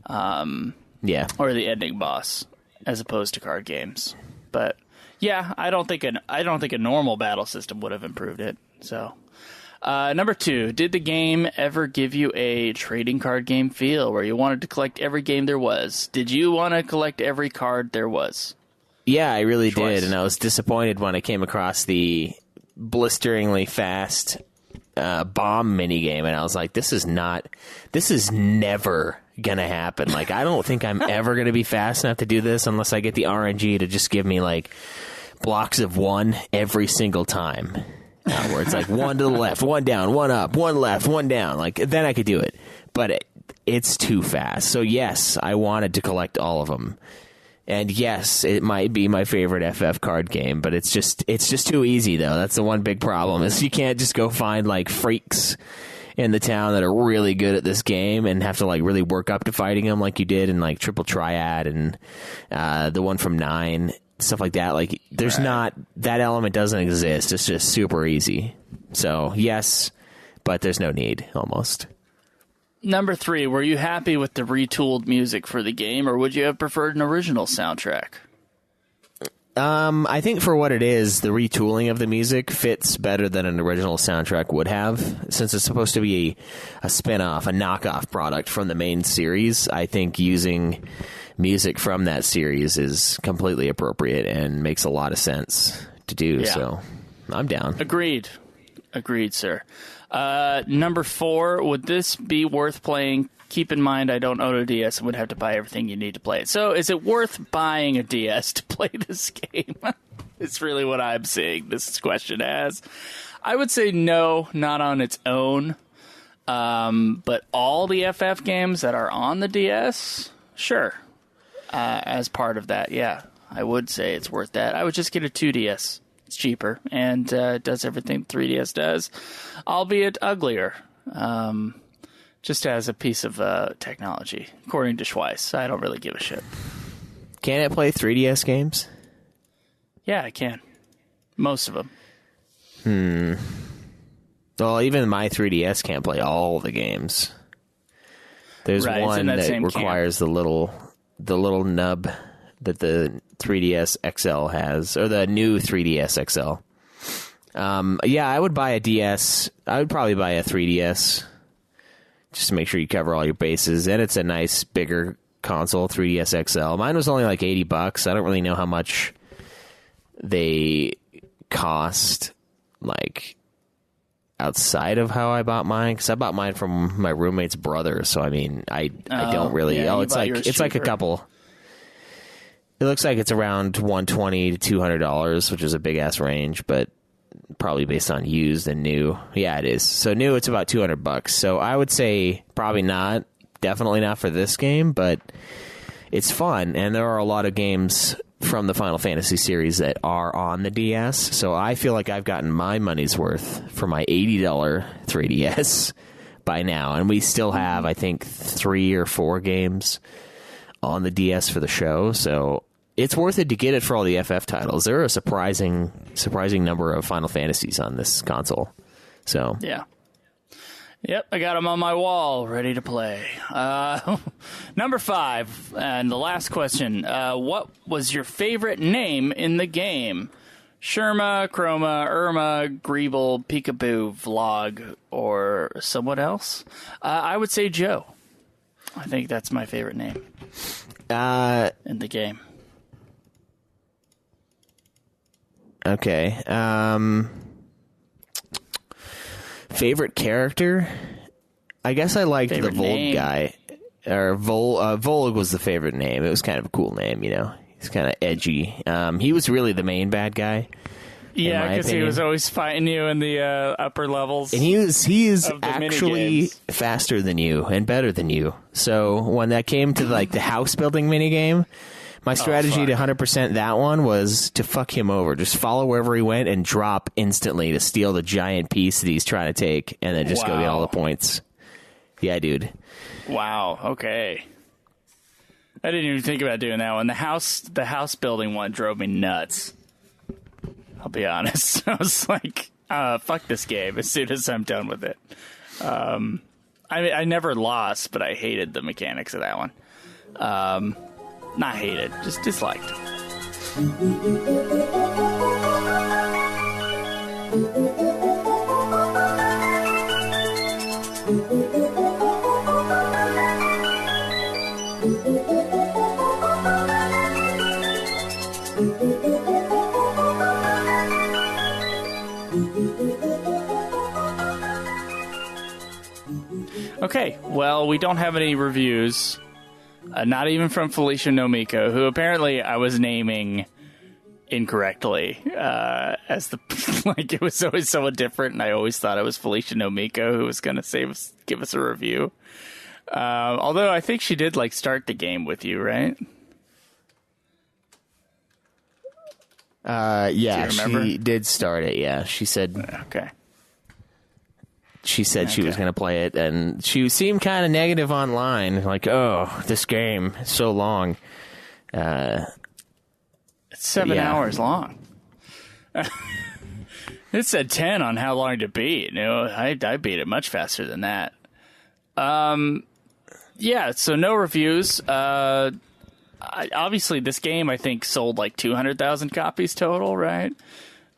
Yeah. Or the ending boss, as opposed to card games. But yeah, I don't think a normal battle system would have improved it. So. Number 2, did the game ever give you a trading card game feel where you wanted to collect every game there was? Did you want to collect every card there was? Yeah, I really did, and I was disappointed when I came across the blisteringly fast bomb minigame, and I was like, this is never gonna happen. Like, I don't think I'm ever gonna be fast enough to do this unless I get the RNG to just give me, like, blocks of 1 every single time. Where it's like 1 to the left, 1 down, 1 up, 1 left, 1 down. Like, then I could do it. But it's too fast. So, yes, I wanted to collect all of them. And, yes, it might be my favorite FF card game. But it's just too easy, though. That's the one big problem, is you can't just go find, like, freaks in the town that are really good at this game and have to, like, really work up to fighting them like you did in, like, Triple Triad and the one from 9. Stuff like that. Like, there's not, that element doesn't exist. It's just super easy. So, yes, but there's no need, almost. Number 3, were you happy with the retooled music for the game, or would you have preferred an original soundtrack? I think for what it is, the retooling of the music fits better than an original soundtrack would have. Since it's supposed to be a spin-off, a knockoff product from the main series, I think using music from that series is completely appropriate and makes a lot of sense to do. Yeah. So I'm down. Agreed, sir. Number 4, would this be worth playing? Keep in mind, I don't own a DS and would have to buy everything you need to play it. So is it worth buying a DS to play this game? It's really what I'm seeing this question as. I would say no, not on its own. But all the FF games that are on the DS, sure. As part of that, yeah, I would say it's worth that. I would just get a 2DS. It's cheaper and does everything 3DS does, albeit uglier. Just as a piece of technology, according to Schweiss. I don't really give a shit. Can it play 3DS games? Yeah, I can. Most of them. Well, even my 3DS can't play all the games. There's one that requires the little nub that the 3DS XL has, or the new 3DS XL. Yeah, I would buy a DS. I would probably buy a 3DS just to make sure you cover all your bases. And it's a nice, bigger console, 3DS XL. Mine was only like $80. I don't really know how much they cost, like, outside of how I bought mine, because I bought mine from my roommate's brother. So I mean, I don't really. Yeah, it's like a couple. It looks like it's around $120 to $200, which is a big ass range, but probably based on used and new. Yeah, it is. So new, it's about $200. So I would say probably not. Definitely not for this game, but it's fun, and there are a lot of games from the Final Fantasy series that are on the DS, so I feel like I've gotten my money's worth for my $80 3DS by now, and we still have, I think, 3 or 4 games on the DS for the show, so it's worth it to get it for all the FF titles. There are a surprising number of Final Fantasies on this console, so... Yeah. Yep, I got them on my wall, ready to play. Number 5, and the last question. What was your favorite name in the game? Sherma, Chroma, Irma, Greeble, Peekaboo, Vlog, or someone else? I would say Joe. I think that's my favorite name in the game. Okay. Favorite character? I guess I liked the Volg guy. Or Volg was the favorite name. It was kind of a cool name, you know. He's kind of edgy. He was really the main bad guy. Yeah, my because he opinion. was always fighting you in the upper levels. And he is of the actually minigames. faster than you and better than you. So when that came to like the house building minigame, my strategy to 100% that one was to fuck him over. Just follow wherever he went and drop instantly to steal the giant piece that he's trying to take, and then just go get all the points. Yeah, dude. Wow. Okay. I didn't even think about doing that one. The house building one drove me nuts. I'll be honest. I was like, fuck this game as soon as I'm done with it. I never lost, but I hated the mechanics of that one. Not hated, just disliked. Okay, well, we don't have any reviews. Not even from Felicia Nomiko, who apparently I was naming incorrectly. As the like, it was always someone different, and I always thought it was Felicia Nomiko who was going to give us a review. Although I think she did like start the game with you, right? Yeah, Do you remember? she did start it. Yeah, she said. Okay. She said she was going to play it, and she seemed kind of negative online. Like, oh, this game is so long. It's 7 hours long. It said 10 on how long to beat. You know, I beat it much faster than that. Yeah, so no reviews. Obviously, this game, I think, sold like 200,000 copies total, right?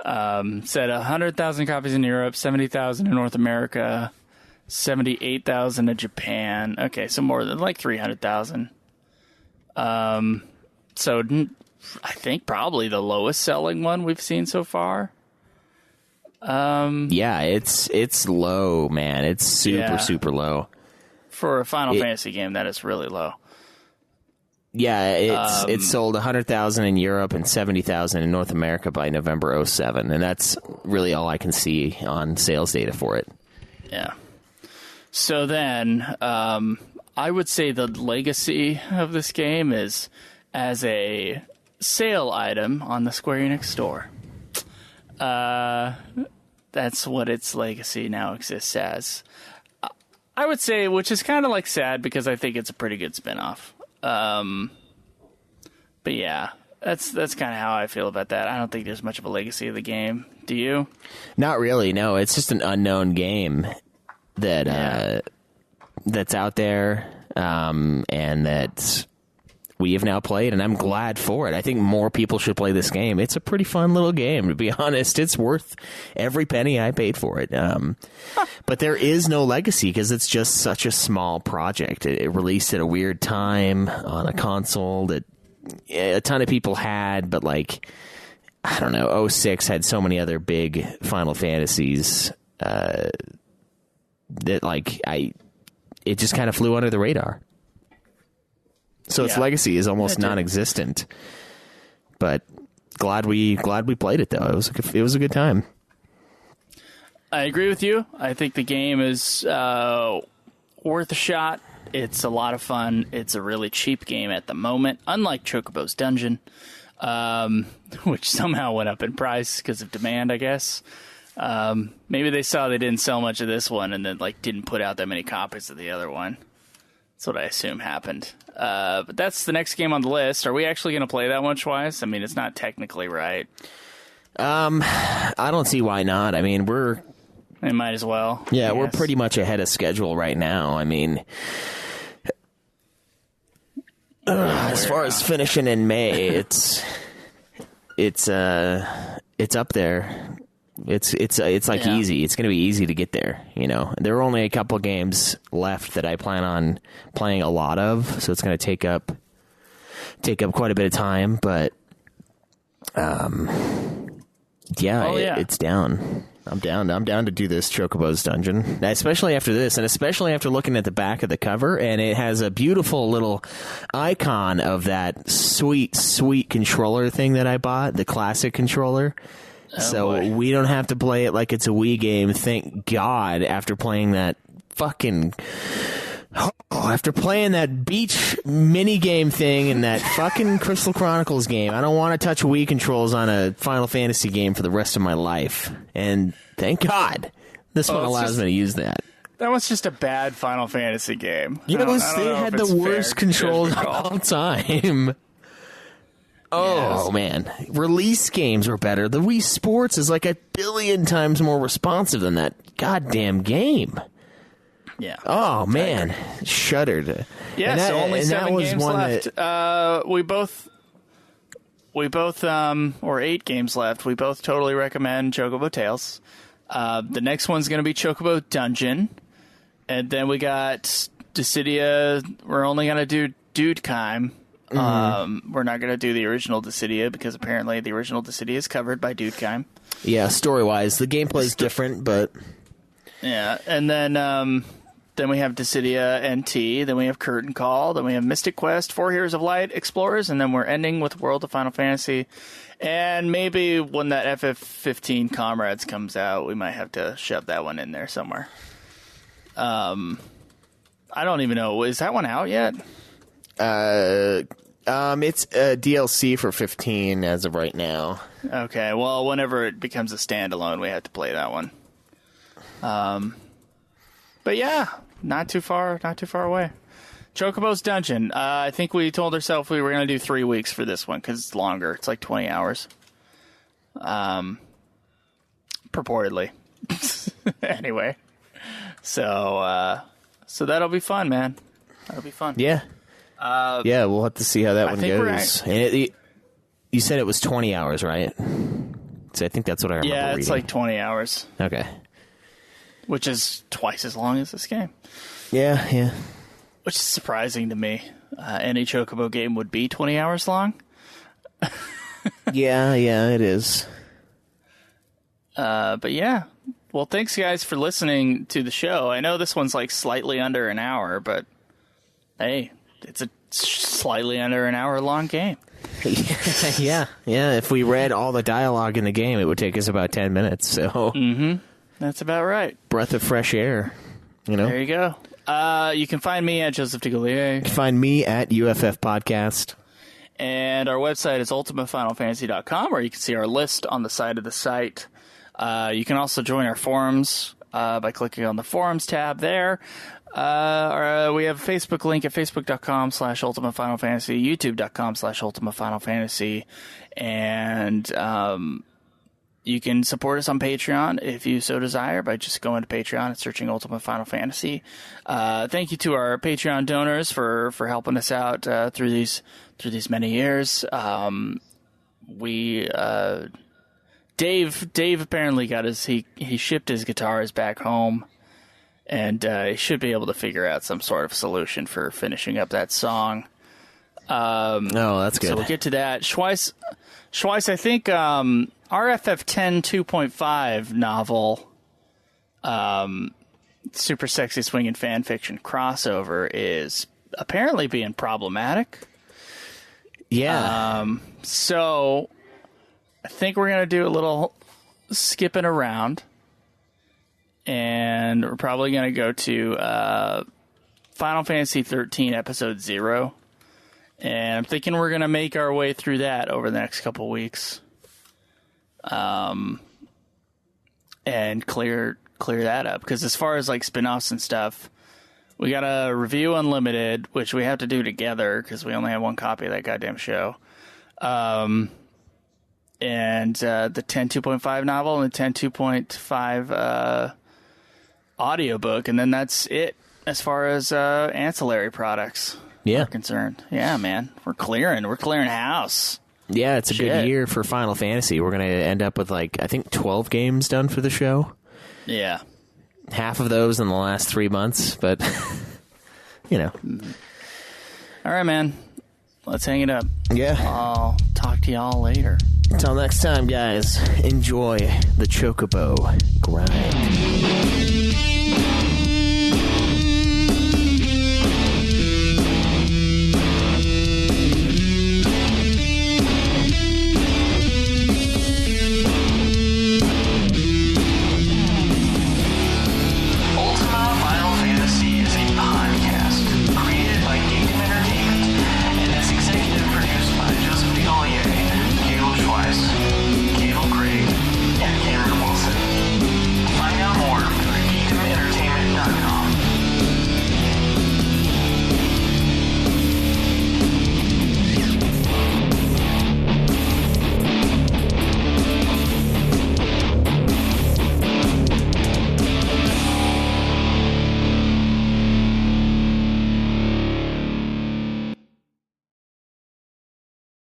Said 100,000 copies in Europe, 70,000 in North America, 78,000 in Japan. Okay, so more than like 300,000. So I think probably the lowest selling one we've seen so far. Yeah, it's low, man. It's super low. For a Final Fantasy game, that is really low. Yeah, it's sold 100,000 in Europe and 70,000 in North America by November 2007, and that's really all I can see on sales data for it. Yeah. So then, I would say the legacy of this game is as a sale item on the Square Enix store. That's what its legacy now exists as. I would say, which is kind of like sad because I think it's a pretty good spinoff. But yeah, that's kind of how I feel about that. I don't think there's much of a legacy of the game. Do you? Not really. No, it's just an unknown game that that's out there, and that we have now played, and I'm glad for it. I think more people should play this game. It's a pretty fun little game, to be honest. It's worth every penny I paid for it. But there is no legacy because it's just such a small project. It released at a weird time on a console that a ton of people had, but like, I don't know, 06 had so many other big Final Fantasies that like it just kind of flew under the radar. So its legacy is almost non-existent. But glad we played it though. It was a good time. I agree with you. I think the game is worth a shot. It's a lot of fun. It's a really cheap game at the moment, unlike Chocobo's Dungeon, which somehow went up in price because of demand, I guess. Maybe they saw they didn't sell much of this one and then like didn't put out that many copies of the other one. That's what I assume happened. But that's the next game on the list. Are we actually going to play that one twice? I mean, it's not technically right. I don't see why not. I mean, It might as well. Yeah, we're pretty much ahead of schedule right now. I mean, as far as finishing in May, it's up there. It's like easy. It's going to be easy to get there. You know, there are only a couple games left that I plan on playing a lot of, so it's going to take up quite a bit of time. But it's down. I'm down to do this Chocobo's Dungeon, especially after this, and especially after looking at the back of the cover, and it has a beautiful little icon of that sweet controller thing that I bought, the classic controller. So boy. we don't have to play it like it's a Wii game. Thank God. After playing that after playing that beach mini game thing and that fucking Crystal Chronicles game, I don't want to touch Wii controls on a Final Fantasy game for the rest of my life. And thank God this one allows me to use that. That was just a bad Final Fantasy game. They had the worst controls of all time. Oh, yes. Man. Release games were better. The Wii Sports is like 1 billion times more responsive than that goddamn game. Yeah. Oh, man. Shuddered. Yeah, so only 7 games left. We both, or 8 games left. We both totally recommend Chocobo Tales. The next one's going to be Chocobo Dungeon. And then we got Dissidia. We're only going to do Dudekheim. We're not going to do the original Dissidia because apparently the original Dissidia is covered by Dudekheim. Yeah, story-wise. The gameplay's different, but... Yeah, and then we have Dissidia NT, then we have Curtain Call, then we have Mystic Quest, 4 Heroes of Light Explorers, and then we're ending with World of Final Fantasy. And maybe when that FF15 Comrades comes out, we might have to shove that one in there somewhere. I don't even know. Is that one out yet? It's a DLC for 15 as of right now. Okay, well, whenever it becomes a standalone, we have to play that one. But yeah, not too far away. Chocobo's Dungeon. I think we told ourselves we were going to do 3 weeks for this one because it's longer. It's like 20 hours. Purportedly. Anyway. So that'll be fun, man. That'll be fun. Yeah. Yeah, we'll have to see how that one goes. And you said it was 20 hours, right? So I think that's what I remember reading. It's like 20 hours. Okay. Which is twice as long as this game. Yeah. Which is surprising to me. Any Chocobo game would be 20 hours long. Yeah, it is. But yeah. Well, thanks, guys, for listening to the show. I know this one's like slightly under an hour, but hey, it's a slightly under an hour long game. Yeah. If we read all the dialogue in the game, it would take us about 10 minutes. So that's about right. Breath of fresh air. There you go. You can find me at Joseph DeGaulier. You can find me at UFF Podcast. And our website is ultimatefinalfantasy.com, where you can see our list on the side of the site. You can also join our forums by clicking on the forums tab there. We have a Facebook link at facebook.com/ultimatefinalfantasy, youtube.com/ultimatefinalfantasy, and you can support us on Patreon if you so desire by just going to Patreon and searching Ultimate Final Fantasy. Thank you to our Patreon donors for helping us out through these many years. Dave apparently got he shipped his guitars back home, and he should be able to figure out some sort of solution for finishing up that song. That's good. So we'll get to that. Schweiss, I think RFF10 2.5 novel, Super Sexy Swinging Fan Fiction crossover is apparently being problematic. Yeah. So I think we're going to do a little skipping around, and we're probably going to go to Final Fantasy 13 Episode 0, and I'm thinking we're going to make our way through that over the next couple weeks, and clear that up, because as far as like spin-offs and stuff, we got to review Unlimited, which we have to do together because we only have one copy of that goddamn show. And the 10.2.5 novel and the 10.2.5 audiobook, and then that's it as far as ancillary products are concerned. Yeah, man, we're clearing house. Yeah, it's a good year for Final Fantasy. We're going to end up with, like, I think 12 games done for the show. Yeah. Half of those in the last 3 months, but, All right, man. Let's hang it up. Yeah. I'll talk to y'all later. Until next time, guys, enjoy the Chocobo grind.